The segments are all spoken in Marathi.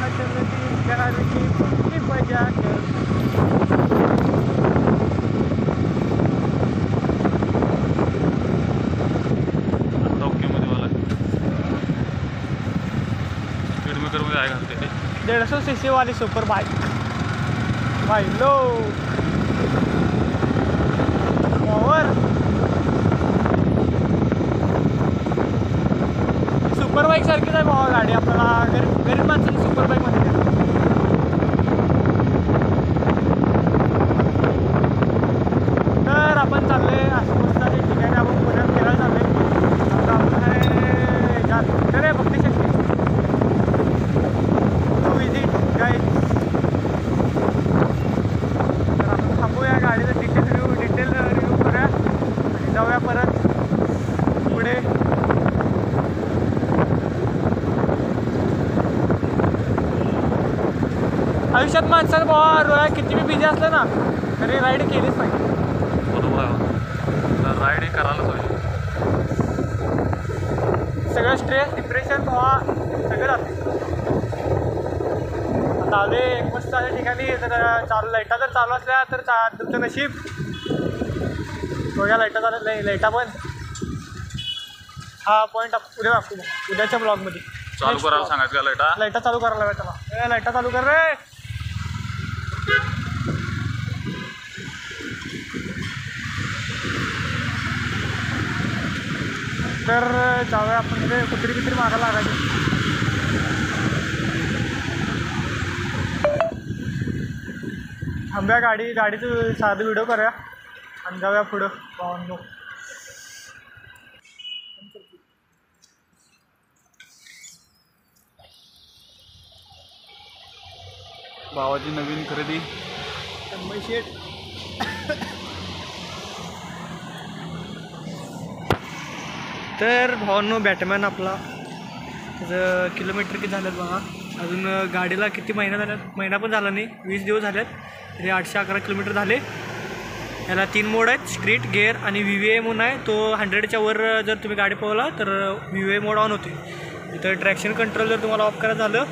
चलती कार की पुट्टी बजा कर। स्पीड मेकर मध्ये आहे घालते ते 150 सीसी वाली सुपर बाइक भाई लो और सुपर बाईक सारखीच आहे भावा गाडी। आपल्याला गरीब माणसाची सुपर बाईक मध्ये तर आपण चाललोय असं मस्त ठिकाणी आपण पुण्यात फिरायला चाललोय। आता आपण आहे बघते शकते टू विजिट गाईड। तर आपण थांबूया गाडीचा डिटेल रिव्ह्यू करूया आणि जाऊया परत पुढे। आयुष्यात माणसाला बाबा रोया किती बी बिझी असलं ना तरी राईड केलीच पाहिजे। बरोबर आहे, राईड करायलाच पाहिजे। सगळं स्ट्रेस डिप्रेशन बाबा सगळं जाते। आता आले एक मस्त अशा ठिकाणी तर लाईटा जर चालू असल्या तर तुमचं नशीब बघा। लाईटा चालत नाही, लाईटा पण हा पॉईंट उद्या दाखवू उद्याच्या ब्लॉगमध्ये। चालू करायला सांगायचं का लाईटा चालू करायला लागेल त्याला। लाईटा चालू कर रे। तर जाऊया आपण ते कुत्री बित्री मागायला लागायची। थांब्या गाडीचं साधं व्हिडिओ करूया आणि जाऊया पुढं भावांनो। भावाची नवीन खरेदी तन्मय शेठ। तर भावांनो बॅटमॅन आपला त्याचं किलोमीटर किती झालेत बघा। अजून गाडीला किती महिना झाल्यात, महिना पण झाला नाही, 20 दिवस झालेत तरी 811 किलोमीटर झाले। याला 3 मोड आहेत, स्ट्रीट गिअर आणि VVA म्हणून आहे। तो 100च्या वर जर तुम्ही गाडी पळवला तर VVA मोड ऑन होते। इथं ट्रॅक्शन कंट्रोल जर तुम्हाला ऑफ करायचं झालं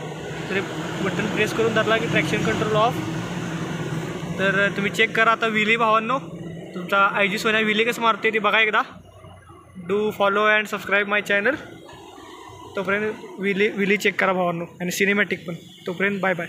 तरी बटन प्रेस करून धरला की ट्रॅक्शन कंट्रोल ऑफ। तर तुम्ही चेक करा आता विली भावांनो, तुमचा IG सोन्या विली कसं मारते ते बघा एकदा। Do follow and subscribe my channel. तोपर्यंत विली चेक करा भावांनो आणि सिनेमॅटिक पण। तोपर्यंत बाय बाय।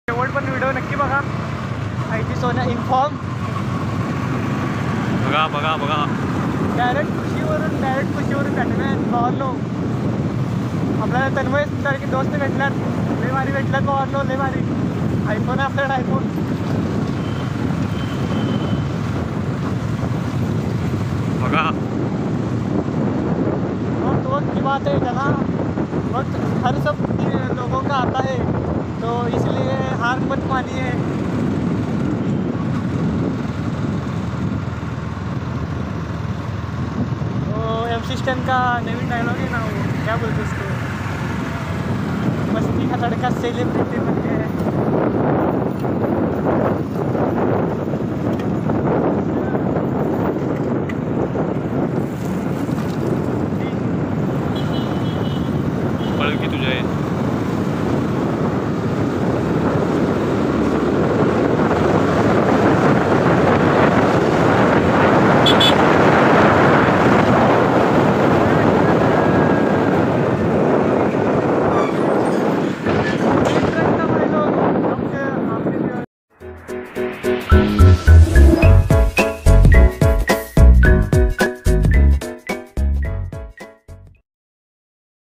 शेवट पण व्हिडिओ नक्की बघा। IG सोन्या इन्फॉर्म बघा। डायरेक्ट खुशीवरून बॅटमॅन भावांनो। आपल्याला तन्मय सारखे दोस्त भेटल्यात, लय भारी भेटल्यात भावांनो, लय भारी। आयफोन आहे आपल्याकडे, आयफोन बघा। तो की बात है जना, वक्त हर सब लोगों का आता है तो इसलिए हार मत मानिए। तो MC स्टैन का नवीन डायलॉग है ना, वो क्या बोलते उसको, मस्ती का लड़का सेलिब्रिटी में